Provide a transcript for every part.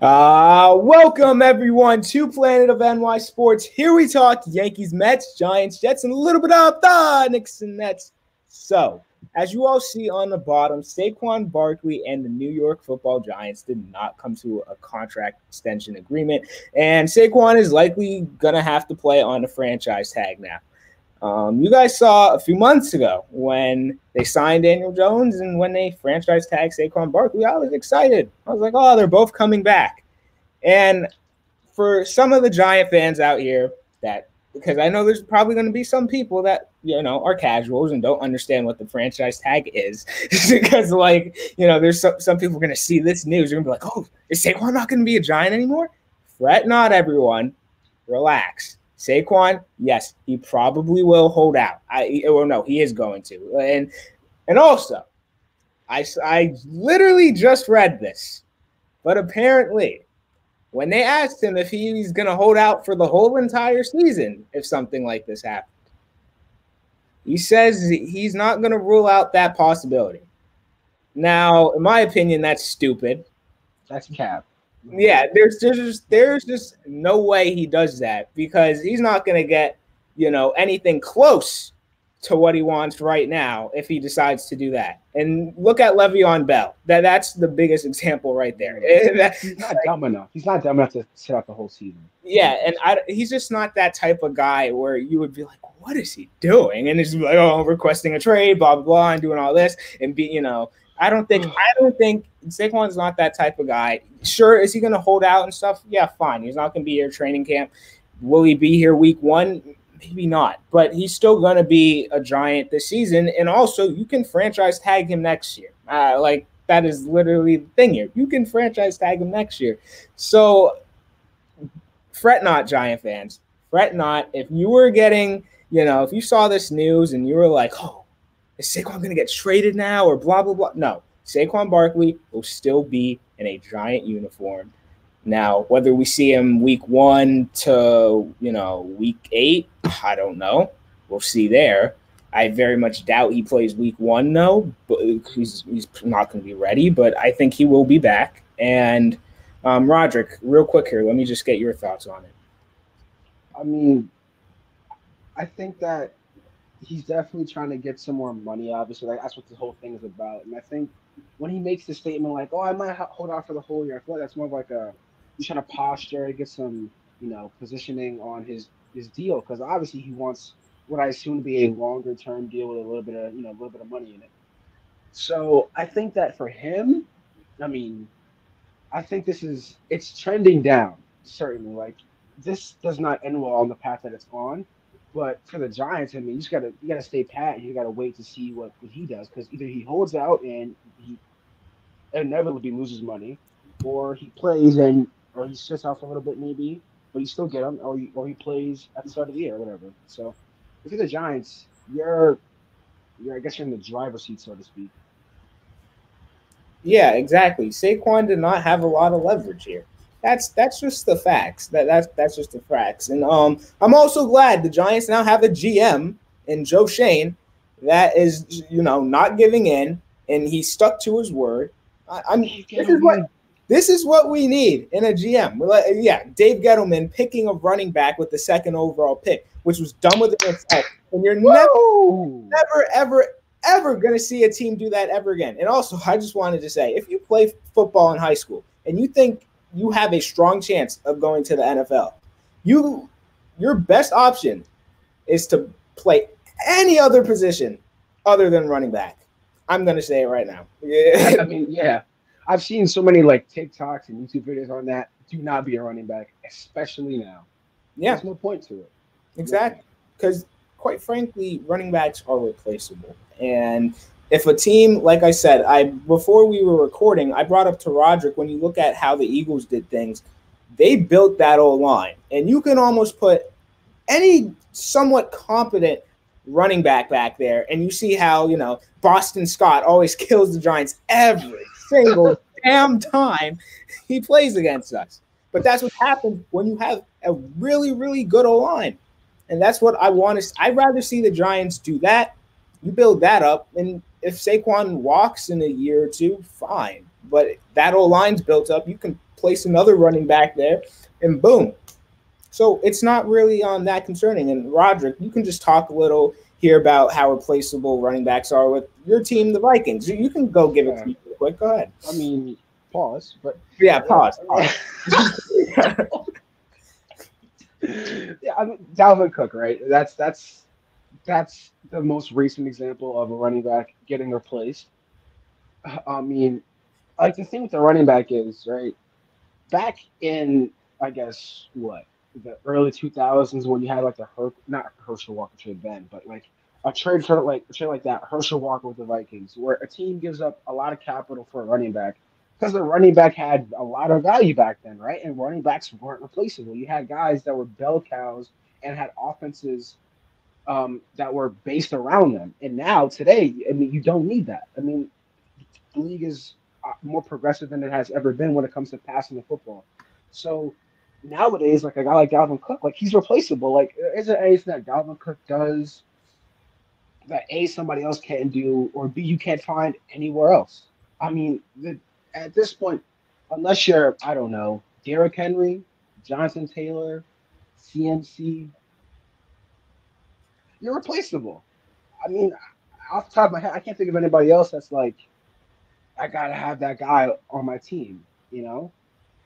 Welcome everyone to Planet of NY Sports. Here we talk Yankees, Mets, Giants, Jets, and a little bit of the Knicks and Nets. So, as you all see on the bottom, Saquon Barkley and the New York Football Giants did not come to a contract extension agreement, and Saquon is likely gonna have to play on the franchise tag now. You guys saw a few months ago when they signed Daniel Jones and when they franchise tagged Saquon Barkley, I was excited. I was like, oh, they're both coming back. And for some of the Giant fans out here because I know there's probably going to be some people that, are casuals and don't understand what the franchise tag is. Because, there's some people going to see this news. They're going to be like, oh, is Saquon not going to be a Giant anymore? Fret not, everyone. Relax. Saquon, yes, he probably will hold out. He is going to. And also, I literally just read this, but apparently when they asked him if he's going to hold out for the whole entire season if something like this happened, he says he's not going to rule out that possibility. Now, in my opinion, that's stupid. That's cap. Yeah, there's just no way he does that because he's not going to get, anything close to what he wants right now if he decides to do that. And look at Le'Veon Bell. That's the biggest example right there. He's not dumb enough. He's not dumb enough to sit out the whole season. Yeah, and he's just not that type of guy where you would be like, what is he doing? And it's like, oh, requesting a trade, blah, blah, blah, and doing all this and I don't think Saquon's not that type of guy. Sure, is he going to hold out and stuff? Yeah, fine. He's not going to be here training camp. Will he be here week one? Maybe not. But he's still going to be a Giant this season. And also, you can franchise tag him next year. That is literally the thing here. You can franchise tag him next year. So, fret not, Giant fans. Fret not. If you were getting, if you saw this news and you were like, oh, is Saquon going to get traded now or blah, blah, blah? No. Saquon Barkley will still be in a Giant uniform. Now, whether we see him week 1 to, week 8, I don't know. We'll see there. I very much doubt he plays week 1, though. But he's not going to be ready, but I think he will be back. And, Roderick, real quick here, let me just get your thoughts on it. I mean, I think that he's definitely trying to get some more money, obviously. That's what the whole thing is about. And I think when he makes the statement like, oh, I might hold out for the whole year, I feel like that's more of like he's trying to posture, get some, positioning on his deal. Because obviously he wants what I assume to be a longer-term deal with a little bit of money in it. So I think that for him, I think it's trending down, certainly. Like, this does not end well on the path that it's on. But for the Giants, you just gotta stay pat. You gotta wait to see what he does, because either he holds out and he inevitably loses money, or he plays or he sits out for a little bit maybe, but you still get him, or he plays at the start of the year or whatever. So if you're the Giants, I guess you're in the driver's seat, so to speak. Yeah, exactly. Saquon did not have a lot of leverage here. That's just the facts. That's just the facts. And I'm also glad the Giants now have a GM in Joe Shane that is, not giving in, and he stuck to his word. This is what we need in a GM. Dave Gettleman picking a running back with the second overall pick, which was done with himself. And you're never, ever going to see a team do that ever again. And also, I just wanted to say, if you play football in high school and you think you have a strong chance of going to the NFL, your best option is to play any other position other than running back. I'm going to say it right now. Yeah. I've seen so many TikToks and YouTube videos on that. Do not be a running back, especially now. Yeah. There's no point to it. Exactly. Because quite frankly, running backs are replaceable. And if a team, like I said, before we were recording, I brought up to Roderick, when you look at how the Eagles did things, they built that O-line. And you can almost put any somewhat competent running back there, and you see how, Boston Scott always kills the Giants every single damn time he plays against us. But that's what happens when you have a really, really good O-line. And that's what I want to – I'd rather see the Giants do that. You build that up, and if Saquon walks in a year or two, fine. But that O-line's built up. You can place another running back there, and boom. So it's not really that concerning. And Roderick, you can just talk a little here about how replaceable running backs are with your team, the Vikings. You can go give it to me real quick. Go ahead. I mean, pause, but yeah, pause. Yeah, I mean, Dalvin Cook, right? That's the most recent example of a running back getting replaced. I mean, like the thing with the running back is right back in I guess what the early 2000s when you had like the not Herschel Walker trade then, but like a trade like that Herschel Walker with the Vikings, where a team gives up a lot of capital for a running back because the running back had a lot of value back then, right? And running backs weren't replaceable. You had guys that were bell cows and had offenses that were based around them. And now today, I mean, you don't need that. I mean, the league is more progressive than it has ever been when it comes to passing the football. So nowadays, like a guy like Dalvin Cook, like he's replaceable. Like, is there anything that Dalvin Cook does that A, somebody else can't do, or B, you can't find anywhere else? I mean, at this point, unless you're, I don't know, Derrick Henry, Jonathan Taylor, CMC, you're replaceable. I mean, off the top of my head, I can't think of anybody else that's like, I gotta have that guy on my team, you know?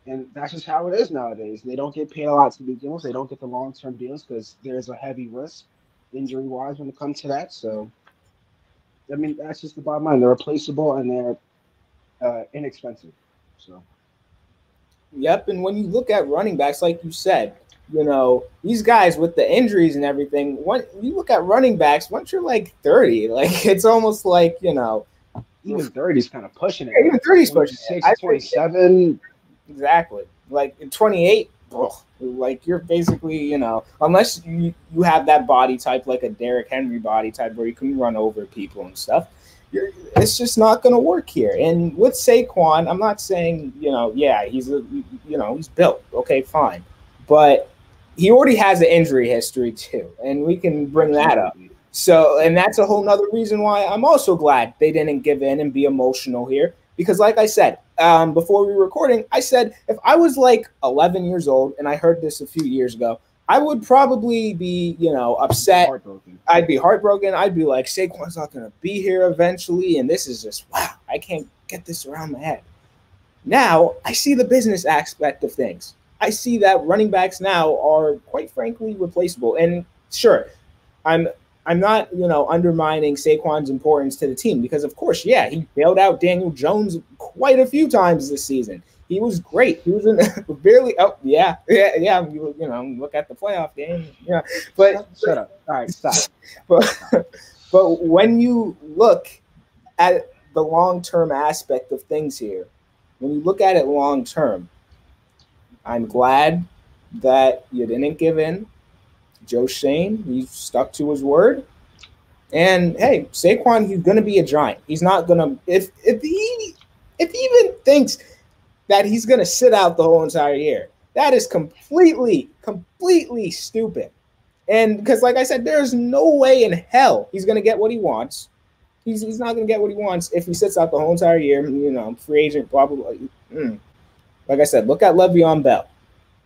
And that's just how it is nowadays. They don't get paid a lot to begin with. They don't get the long-term deals because there's a heavy risk injury-wise when it comes to that. So, I mean, that's just the bottom line. They're replaceable and they're inexpensive. So. Yep, and when you look at running backs, like you said, you know, these guys with the injuries and everything, when you look at running backs, once you're like 30, like it's almost like, you know. Even 30 is kind of pushing it. Yeah, even 30 is pushing it. 27. Exactly. Like in 28, like you're basically, you know, unless you have that body type like a Derrick Henry body type where you can run over people and stuff, it's just not going to work here. And with Saquon, I'm not saying, you know, yeah, he's built. Okay, fine. But he already has an injury history too, and we can bring that up. So, and that's a whole nother reason why I'm also glad they didn't give in and be emotional here. Because like I said, before we were recording, I said if I was like 11 years old and I heard this a few years ago, I would probably be, you know, upset. I'd be heartbroken. I'd be like, Saquon's not going to be here eventually. And this is just, wow, I can't get this around my head. Now I see the business aspect of things. I see that running backs now are quite frankly replaceable. And sure, I'm not, you know, undermining Saquon's importance to the team because, of course, yeah, he bailed out Daniel Jones quite a few times this season. He was great. He was in barely. Oh, yeah. You know, look at the playoff game. Yeah, but shut up. All right, stop. But when you look at the long-term aspect of things here, when you look at it long-term, I'm glad that you didn't give in. Joe Shane, he stuck to his word. And hey, Saquon, he's gonna be a giant. He's not gonna if he even thinks that he's gonna sit out the whole entire year. That is completely stupid. And because like I said, there's no way in hell he's gonna get what he wants. He's not gonna get what he wants if he sits out the whole entire year, you know, free agent, blah blah blah. Like I said, look at Le'Veon Bell.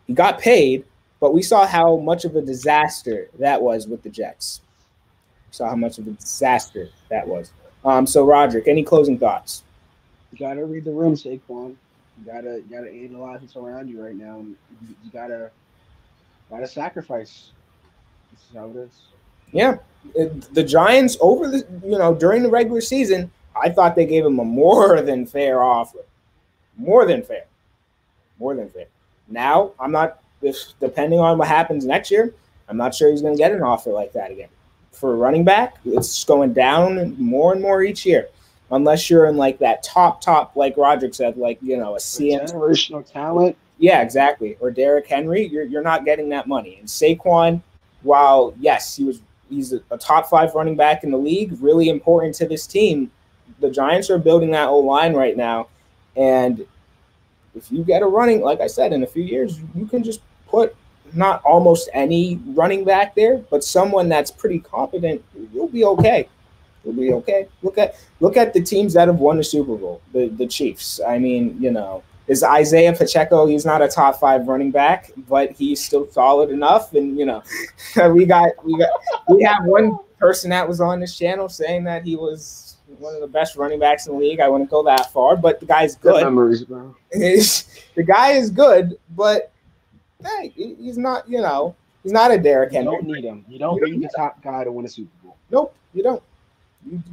He got paid. But we saw how much of a disaster that was with the Jets. We saw how much of a disaster that was. So, Roderick, any closing thoughts? You got to read the room, Saquon. You gotta analyze what's around you right now. You gotta sacrifice. This is how it is. Yeah, the Giants during the regular season, I thought they gave him a more than fair offer. More than fair. Now, I'm not. Depending on what happens next year, I'm not sure he's going to get an offer like that again. For a running back, it's going down more and more each year, unless you're in like that top, like Roderick said, like, you know, a generational talent. Yeah, exactly. Or Derrick Henry, you're not getting that money. And Saquon, while yes, he's a top 5 running back in the league, really important to this team. The Giants are building that O-line right now, and if you get a running, like I said, in a few years, you can just put not almost any running back there, but someone that's pretty competent. You'll be okay. You'll be okay. Look at the teams that have won the Super Bowl. The Chiefs. I mean, you know, Is Isaiah Pacheco? He's not a top 5 running back, but he's still solid enough. And we have one person that was on this channel saying that he was one of the best running backs in the league. I wouldn't go that far, but the guy's good. Good memories, bro. The guy is good, but hey, he's not. He's not a Derrick Henry. You don't need him. You don't need the top guy to win a Super Bowl. Nope, you don't.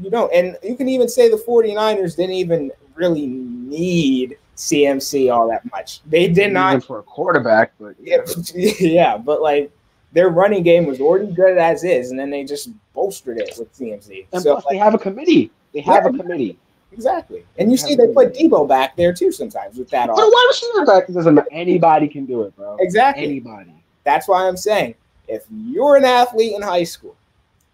You don't. And you can even say the 49ers didn't even really need CMC all that much. They did not. Even for a quarterback, but yeah, but like their running game was already good as is, and then they just bolstered it with CMC. And plus, they have a committee. They have a committee. Exactly. And you see they put Debo back there too sometimes with that. But a wide receiver back doesn't matter. Anybody can do it, bro. Exactly. Anybody. That's why I'm saying if you're an athlete in high school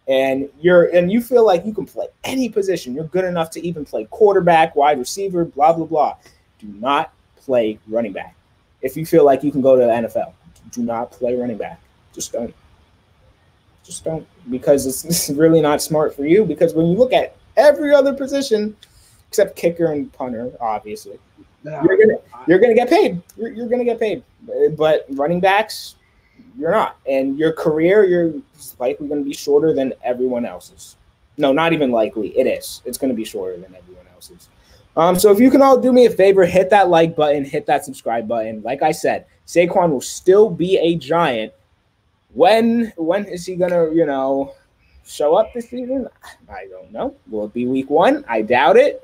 and you feel like you can play any position, you're good enough to even play quarterback, wide receiver, blah, blah, blah. Do not play running back. If you feel like you can go to the NFL, do not play running back. Just don't. Just don't, because it's really not smart for you. Because when you look at every other position, except kicker and punter, obviously, you're gonna get paid. You're gonna get paid. But running backs, you're not. And your career, you're likely going to be shorter than everyone else's. No, not even likely. It is. It's going to be shorter than everyone else's. So if you can all do me a favor, hit that like button, hit that subscribe button. Like I said, Saquon will still be a Giant. When is he going to, show up this season? I don't know. Will it be week 1? I doubt it.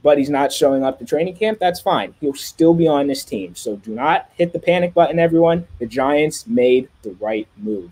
But he's not showing up to training camp. That's fine. He'll still be on this team. So do not hit the panic button, everyone. The Giants made the right move.